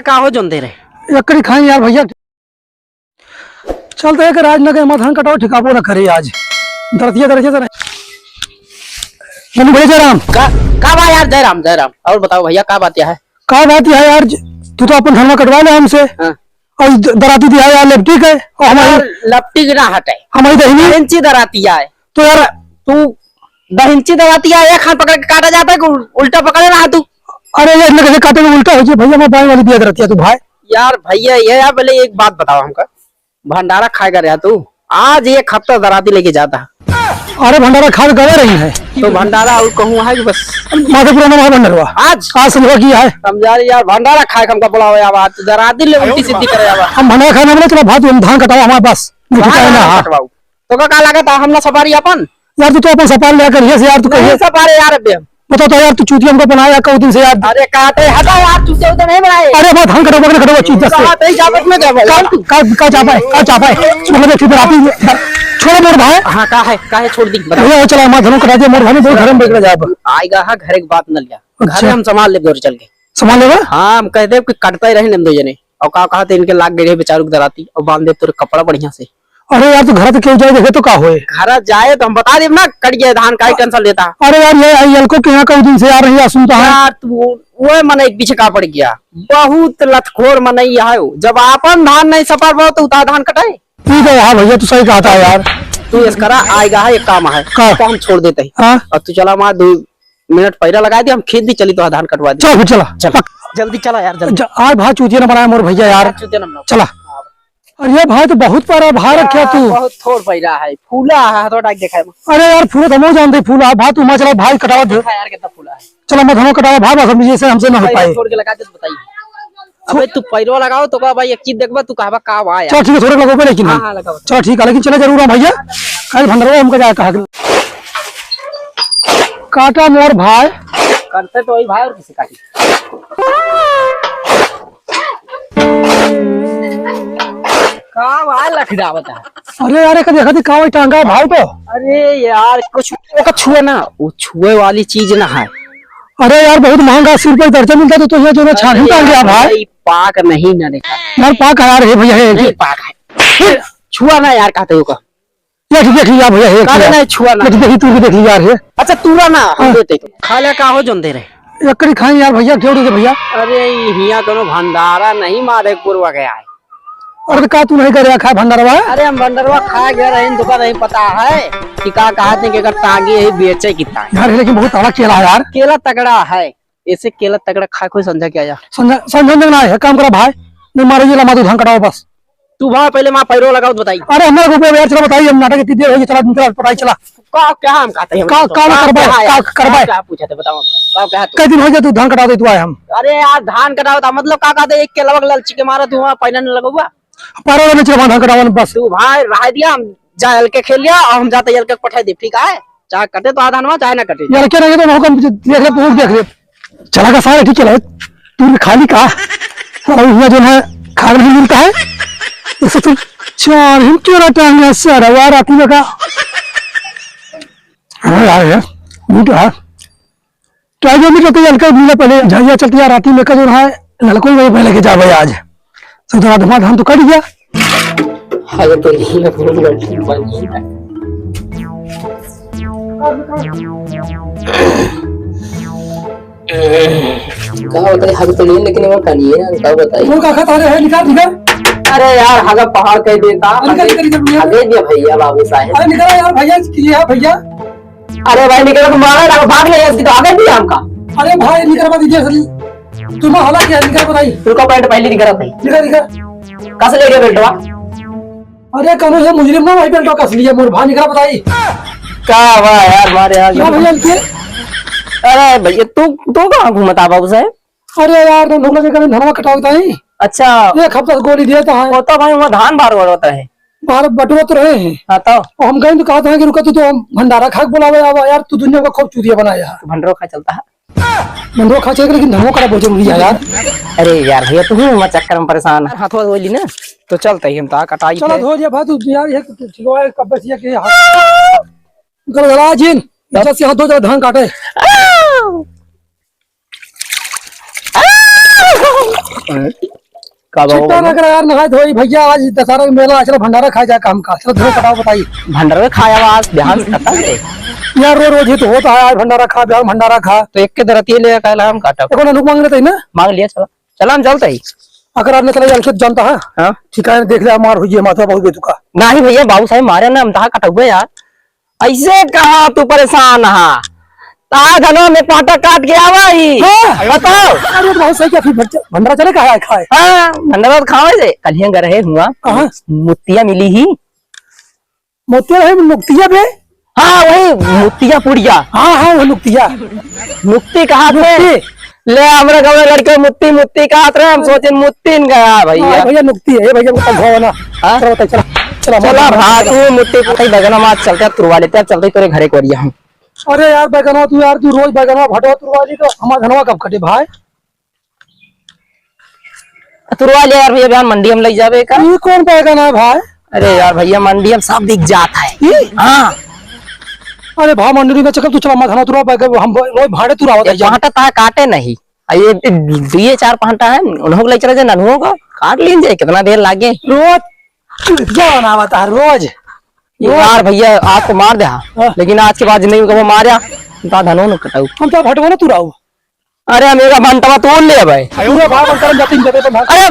का हो जोन दे रहे एक खाई यार भैया चलते है कि राज न गए धान कटाओ ठिकाबो न करे आज दरतिया भैया जयराम का बा यार जयराम और बताओ भैया का बात है का बात है यार तू तो अपन धनवा कटवा ले हमसे और दराती दिया यार लेफ्टी के और हमारी लपटी की ना हटे हमारी दहीनी इंची दराती है तो यार तू 10 इंची दराती है एक हाथ पकड़ के काटा जाता है कि उल्टा पकड़े रहा तू। अरे यार कैसे काटे में उल्टा हो जाए भैया मैं बाएं वाली दिया दराती है तू भाई यार भैया ये यार पहले एक बात बताओ हमका भंडारा खाएगा रहा तू आज एक हफ्ता दराती लेके जाता। अरे भंडारा खा गवा रही है तो भंडारा और कहूँ है कि बस माधोपुर में भंडारा आज सुबह किया है समझा यार भंडारा खाए हमका बुलाओ यार बात दराती ले उल्टी सीधी करे यार हम भंडारा खाने वाले चलो भात धान कटाओ हमारे पास तो का लगा था हमने सफारी अपन यार तू अपन सफारी लेकर यार तू कहिए सफारी यार बता तो यार तू चूती हमको बनाया कई दिन से यार। अरे काटे हटा यार चूते उधर नहीं बनाए। अरे बात धान कटाओ कटाओ चूत से काटे जापत में क्या बोला का चापा है मतलब ठीक राती छोड़ मोर भाई। हां का है छोड़ दी भैया चला मां धनो कटा दे मोर भाई दो घर में बैठ जा आएगा हां घर की बात न लिया घर हम संभाल ले दौर चल के संभाल लेगा। हां हम कह दे कि कटता ही रहे दो जने और का कहते इनके लाग गए बेचारू दराती और बांध दे तेरे कपड़ा बढ़िया से। अरे यार तू घर तो क्यों जाए देखे तो का होए घर जाए तो हम बता दे ना कट गया धान का ही टेंशन लेता। अरे यार ये आईएल को क्या कई दिन से आ रही है सुनता है यार तू वो मन एक पीछे का पड़ गया बहुत लतखोर मनई है जब अपन धान नहीं सफर पाओ तो उतार धान कटाए। ठीक है हाँ भैया तू सही कहता है यार तू इस करा आएगा है एक काम है तो हम छोड़ देते हैं और तू चला वहां 2 मिनट पैरा लगा दे हम खेत भी चली तो धान कटवा दे। चल चला जल्दी चला यार जल्दी आज भाई चूतिया न बनाया मोर भैया यार चला। अरे भाई तो बहुत पारा भाई रखा तू बहुत थोड़ पैरा है फूला है तो डाक देखा है। अरे यार फूला तो हम जानते फूला भाई तू चला भाई कटावा दे यार कितना फूला है चला मैं धनो कटावा भाई बस मुझे से हमसे ना हो पाए छोड़ के लगा दे तो बताइए अबे तू पैरो लगाओ तो का भाई एक चीज देखबा तू कहबा का बा यार। चल ठीक है थोड़ा लगो लेकिन हां लगाओ चल ठीक है लेकिन चला जरूर भैया कल भंडारा हमको जा कहा काटा मोर भाई करते तो वही भाई और किसी काटी का भाई लखड़ा बता। अरे यार का देखा थी का टांगा भाव तो अरे यार कुछ का छुए ना वो छुए वाली चीज ना है। अरे यार बहुत महंगा 80 रुपए दर्जन मिलता तो ये जो छान टांग गया भाई पाक नहीं ना देखा यार पाक यार है भैया है नहीं पाक है छुआ ना यार कहते हो का ये देख लिया भैया है का नहीं छुआ ना देखी तू भी देख लिया यार है। अच्छा तूरा ना हम देते खा ले का हो जोन दे रहे एकड़ी खाई यार भैया क्यों दे भैया। अरे हिया कोनो भंडारा नहीं मारे पूर्वा गया है। अरे का तू नहीं करे खा भंडारवा। अरे हम भंडारवा खा गए रहे दुकान नहीं पता है कि का कहते हैं कि अगर टांगे है बेचे कितना यार लेकिन बहुत तगड़ा केला है यार केला तगड़ा है ऐसे केला तगड़ा खा कोई समझा क्या यार समझ ना है काम करा भाई नहीं मारे ये लमा तू धान कटाओ बस तू भाई पहले मां पैरो लगाओ बताइए। अरे हमारे को यार चला बताइए हम नाटक कितनी देर हो गई चला पढ़ाई चला का क्या हम कहते हैं का करवाए क्या पूछे थे बताओ हमका का कई दिन हो गए तू धान कटा दे तू आए हम। अरे यार धान कटाओ था मतलब का कहते एक केला ललची के मारा तू वहां पैना न लगोगा पारो में चला धान कटावन बस तू भाई रह दिया हम जायल के खेल लिया और हम जाते यल के पठाई दे ठीक है चाहे कटे तो आधानवा चाहे ना कटे यार क्या नहीं तो हुकम देख ले पूछ देख ले चला का सारा ठीक चला तू खाली का और ये जो है खाना नहीं मिलता है ऐसे तो चार हिम क्यों रहता है सर यार आती में का अरे यार है मीठा है क्या जो मीठा तो हल्का मिला पहले झाइया चलती यार आती में का जो है लड़कों में पहले के जा भाई आज सब तो धमा धान तो कट गया हाय तो नहीं है पूरी गलती बनी है क्या होता है हग तो नहीं लेकिन वो कनी है क्या बताइए वो का खाता है निकाल अरे यार हगा पहाड़ कह देता दे दिया भैया बाबू साहब। अरे निकला यार भैया किया भैया अरे भाई निकला तो मारा ना भाग ले इसकी तो आगे दिया हमका। अरे भाई निकलवा दीजिए असली तुम हला क्या निकल बताइए तुमका पैंट पहले निकला भाई निकल कस ले गया बेटवा। अरे कनो ये मुजरिम ना भाई बेल्टो कस लिया मोर भाई निकल बताइए का वाह यार मारे यार भैया के। अरे भैया तू कहां घूमता बाबू साहब। अरे यार नोला जगह में धनवा कटावता है। अच्छा एक हफ्ता गोली दिया था वो तो भाई वहां धान बार होता है बाहर बटुआ तो रहे हैं। हाँ तो हम कहीं तो कहते हैं कि रुका तू तो भंडारा खा बुलावे आवा यार तू दुनिया का खूब चूतिया बनाया भंडारा खा चलता है भंडारा खा चल लेकिन धनवा कटा बहुत जरूरी है यार। अरे यार भैया तू ही चक्कर में परेशान है हाथ धो ली ना तो चलते ही हम ता कटाई चलो धो जा भाई तू यार ये छिलवाए कब बसिया के हाथ गलगला जिन इज्जत से हाथ धो जा धान काटे का चिट्टा ना कर यार, नहाए धोई भैया, आज दशहरा का मेला, चलो भंडारा खाए जा काम का, चलो धो बताओ बताइए। भंडारा में खाया आज ध्यान से खाता है यार रोज रोज ही तो होता है, आज भंडारा खा ब्याह भंडारा खा, तो एक के दरती ले कहला हम काटा देखो ना मांग लेते ना, मांग लिया। चलो चला हम चलते ही। अगर आपने चला जाल जानता है हाँ ठीक है, देख लिया मार हुई है माथा बहुत बेतुका। नहीं भैया बाबू साहब मारे ना हम तहा कटुए यार। ऐसे कहा तू परेशान हा ता धनो में पाटा काट के आवा ही। हाँ। बताओ। अरे बहुत सही, क्या फिर भंडारा चले कहा खाए? हाँ भंडारा तो खावे से कल गए रहे हुआ कहाँ? मुत्तिया मिली ही। मोतिया है नुक्तिया पे? हाँ वही मुत्तिया पुड़िया। हाँ हाँ वो नुक्तिया। मुक्ति कहा थे ले हमारे गाँव में लड़के मुत्ती मुत्ती कहा रहे, हम सोचे मुत्तीन गया भैया। भैया नुक्ति है भैया, को तक ना। हाँ? चलो बताइए, चला चला चला भाग तू मुत्ती पुत्ती बगना मार चलते तुरवा लेते हैं, चलते तेरे घरे कोरिया हम। अरे यार बैगनवा तू, यार तू रोज बैगनवा भटवा तुरवा दी तो हमारा धनवा कब कटे भाई? तुरवा ले यार भैया, बयान मंडी हम ले जावे का। ये कौन बैगन है भाई? अरे यार भैया मंडी हम सब दिख जाता है। हाँ अरे भाई मंडी में चल तू, चला हमारा धनवा तुरवा बैगन, हम रोज भाड़े तुरावा दे। भाटा ता काटे नहीं, ये दुए चार पांटा है उन्होंने ले चले जाए ननुओं को काट लीजिए, कितना देर लागे। रोज जाना बता है रोज यार भैया आज तो मार दे हाँ। लेकिन आज के बाद जिंदगी को मारा धनो न कटाऊ। हम तो भटवा ना तुराऊ। अरे मेरा भंटवा तोड़ ले भाई। अरे भाई जाते अरे